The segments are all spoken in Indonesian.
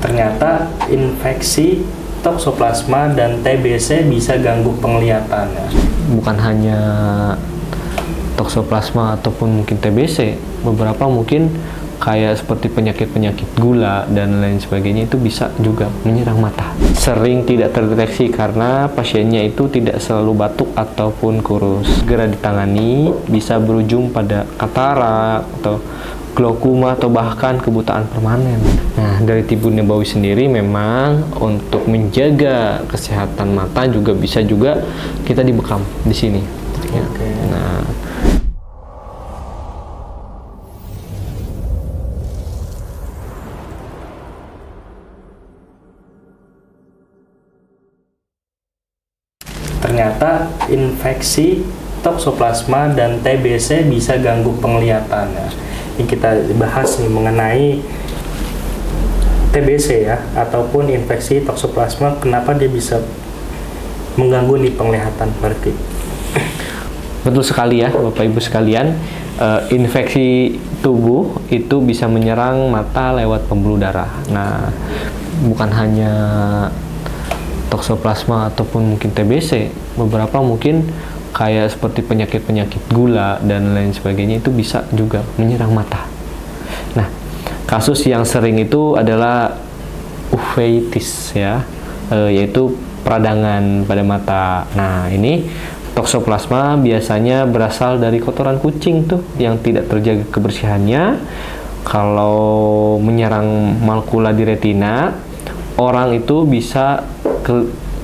Ternyata infeksi toksoplasma dan TBC bisa ganggu penglihatan. Bukan hanya toksoplasma ataupun mungkin TBC, beberapa mungkin kayak seperti penyakit-penyakit gula dan lain sebagainya itu bisa juga menyerang mata. Sering tidak terdeteksi karena pasiennya itu tidak selalu batuk ataupun kurus. Segera ditangani bisa berujung pada katarak atau glaukoma atau bahkan kebutaan permanen. Nah, dari Tibu Nabawi sendiri memang untuk menjaga kesehatan mata juga bisa juga kita dibekam di sini. Ya. Nah, ternyata infeksi toksoplasma dan TBC bisa ganggu penglihatan. Ini kita bahas nih mengenai TBC ya, ataupun infeksi toksoplasma, kenapa dia bisa mengganggu nih penglihatan berarti. betul sekali ya Bapak Ibu sekalian, infeksi tubuh itu bisa menyerang mata lewat pembuluh darah. Nah, bukan hanya toksoplasma ataupun mungkin TBC, beberapa mungkin kayak seperti penyakit-penyakit gula dan lain sebagainya itu bisa juga menyerang mata. Nah, kasus yang sering itu adalah uveitis ya, yaitu peradangan pada mata. Nah, ini toksoplasma biasanya berasal dari kotoran kucing tuh yang tidak terjaga kebersihannya. Kalau menyerang makula di retina, orang itu bisa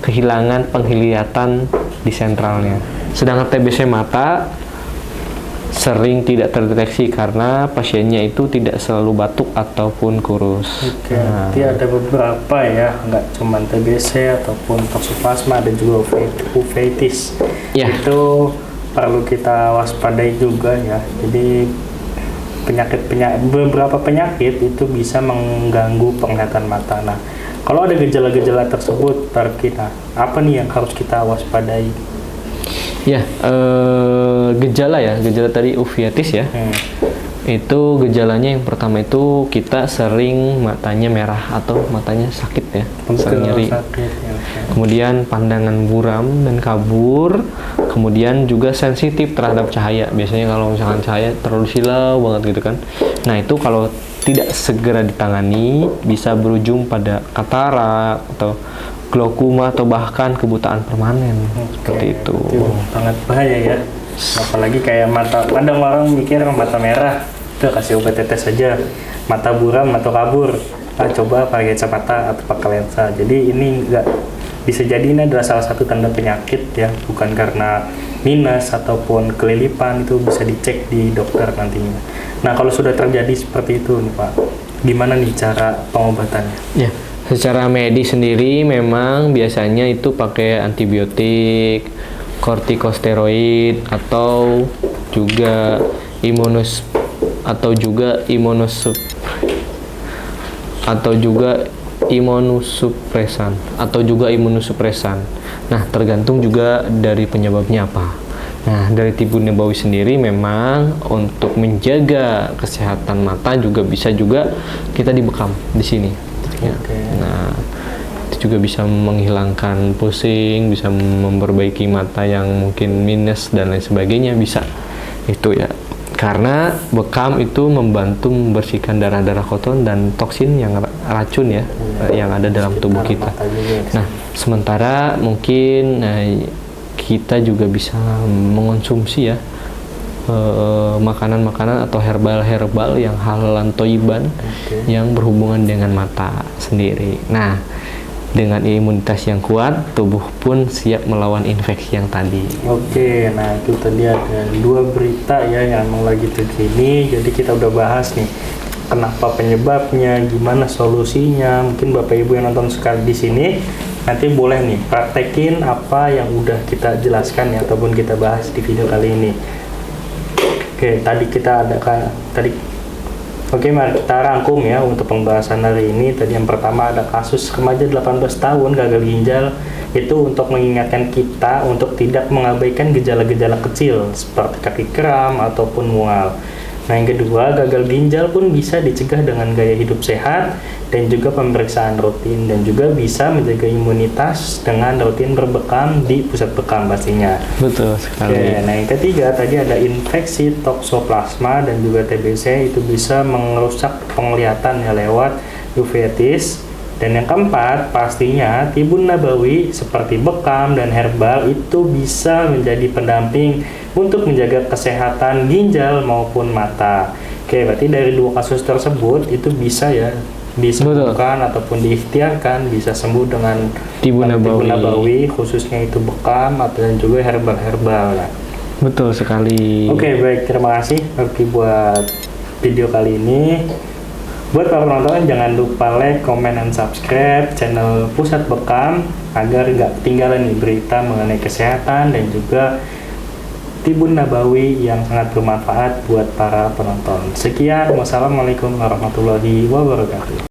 kehilangan penglihatan di sentralnya. Sedangkan TBC mata sering tidak terdeteksi karena pasiennya itu tidak selalu batuk ataupun kurus. Oke, nanti ada beberapa ya, nggak cuma TBC ataupun toksoplasma, ada juga uveitis. Ya. Itu perlu kita waspadai juga ya. Jadi beberapa penyakit itu bisa mengganggu penglihatan mata. Nah, kalau ada gejala-gejala tersebut, apa nih yang harus kita waspadai? Ya, gejala tadi uveitis ya. Itu gejalanya yang pertama itu kita sering matanya merah atau matanya sakit ya, sering nyeri. Kemudian pandangan buram dan kabur, kemudian juga sensitif terhadap cahaya. Biasanya kalau misalkan cahaya terlalu silau banget gitu kan. Nah, itu kalau tidak segera ditangani bisa berujung pada katarak atau glaukoma atau bahkan kebutaan permanen. Seperti itu. Sangat bahaya ya. Apalagi kayak mata, kadang orang mikir mata merah, udah kasih obat tetes saja. Mata buram atau kabur, coba pakai kacamata atau pakai lensa. Jadi ini bisa jadi ini adalah salah satu tanda penyakit ya, bukan karena minus ataupun kelilipan, itu bisa dicek di dokter nantinya. Nah, kalau sudah terjadi seperti itu nih Pak, gimana nih cara pengobatannya? Ya. Secara medis sendiri memang biasanya itu pakai antibiotik, kortikosteroid atau juga imunosupresan. Nah, tergantung juga dari penyebabnya apa. Nah, dari Tibu Nabawi sendiri memang untuk menjaga kesehatan mata juga bisa juga kita dibekam di sini. Ya. Nah, itu juga bisa menghilangkan pusing, bisa memperbaiki mata yang mungkin minus dan lain sebagainya, bisa itu ya. Karena bekam itu membantu membersihkan darah-darah kotor dan toksin yang racun ya, yang ada dalam tubuh kita. Nah, sementara mungkin kita juga bisa mengonsumsi ya makanan-makanan atau herbal yang halalan toiban yang berhubungan dengan mata sendiri. Nah, dengan imunitas yang kuat, tubuh pun siap melawan infeksi yang tadi. Oke, nah itu tadi ada 2 berita ya yang lagi terkini. Jadi kita udah bahas nih kenapa penyebabnya, gimana solusinya. Mungkin Bapak Ibu yang nonton sekali di sini nanti boleh nih praktekin apa yang udah kita jelaskan ya, ataupun kita bahas di video kali ini. Oke, mari kita rangkum ya untuk pembahasan hari ini. Tadi yang pertama ada kasus remaja 18 tahun gagal ginjal, itu untuk mengingatkan kita untuk tidak mengabaikan gejala-gejala kecil seperti kaki kram ataupun mual. Nah, yang kedua, gagal ginjal pun bisa dicegah dengan gaya hidup sehat dan juga pemeriksaan rutin, dan juga bisa menjaga imunitas dengan rutin berbekam di pusat bekam pastinya. Betul Oke, sekali. nah yang ketiga tadi ada infeksi toksoplasma dan juga TBC, itu bisa merusak penglihatan ya lewat uveitis. Dan yang keempat, pastinya tibun nabawi seperti bekam dan herbal itu bisa menjadi pendamping untuk menjaga kesehatan ginjal maupun mata. Oke, berarti dari dua kasus tersebut itu bisa ya disembuhkan ataupun diikhtiarkan, bisa sembuh dengan Tibun nabawi. khususnya itu bekam atau dan juga herbal-herbal. Nah. Betul sekali. Oke, baik, terima kasih Oki buat video kali ini. Buat para penonton, jangan lupa like, comment, dan subscribe channel Pusat Bekam agar nggak ketinggalan nih berita mengenai kesehatan dan juga tibun nabawi yang sangat bermanfaat buat para penonton. Sekian, wassalamualaikum warahmatullahi wabarakatuh.